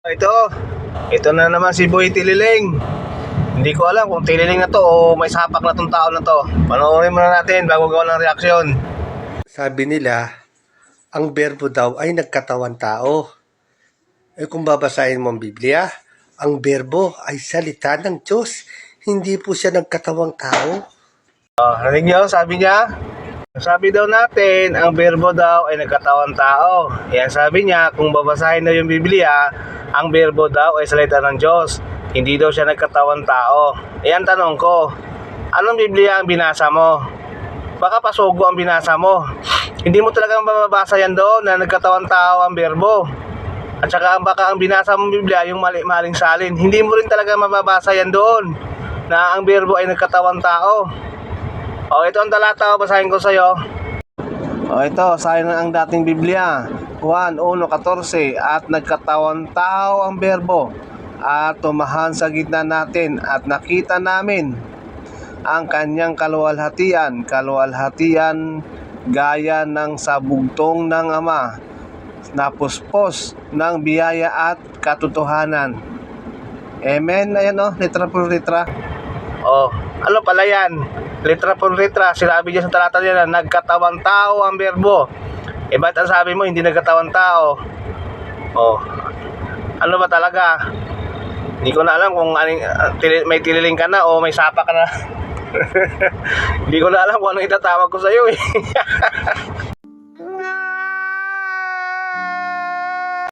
Ito na naman si Boy Tililing. Hindi ko alam kung tililing na to o may sapak na tong tao na to. Panoorin muna natin bago gawa ng reaksyon. Sabi nila, ang berbo daw ay nagkatawan tao. Kung babasahin mo ang Biblia, ang berbo ay salita ng Diyos. Hindi po siya nagkatawang tao. Narinig nyo, sabi niya? Sabi daw natin, ang berbo daw ay nagkatawang tao. Yan sabi niya, kung babasahin na yung Biblia, ang berbo daw ay salita ng Diyos. Hindi daw siya nagkatawang tao. Ayan tanong ko, anong Biblia ang binasa mo? Baka pasugo ang binasa mo. Hindi mo talaga mababasa yan doon na nagkatawang tao ang berbo. At saka baka ang binasa mong Biblia yung maling salin. Hindi mo rin talaga mababasa yan doon na ang berbo ay nagkatawang tao. Ito ang talata, basahin ko sa'yo. Ito, sayo na ang dating Biblia. Juan 1:14. At nagkatawang tao ang berbo at tumahan sa gitna natin at nakita namin ang kanyang kaluwalhatian gaya ng sabugtong ng Ama, napuspos ng biyaya at katotohanan. Amen. Ayan litra por litra. Ano pala yan? Litra por litra, sinabi niya sa talata niya na nagkatawang tao ang berbo. Ba't ang sabi mo hindi nagkatawang tao? Ano ba talaga? Hindi ko na alam kung may tililing ka na o may sapa ka na. Hindi ko na alam kung anong itatawag ko sa'yo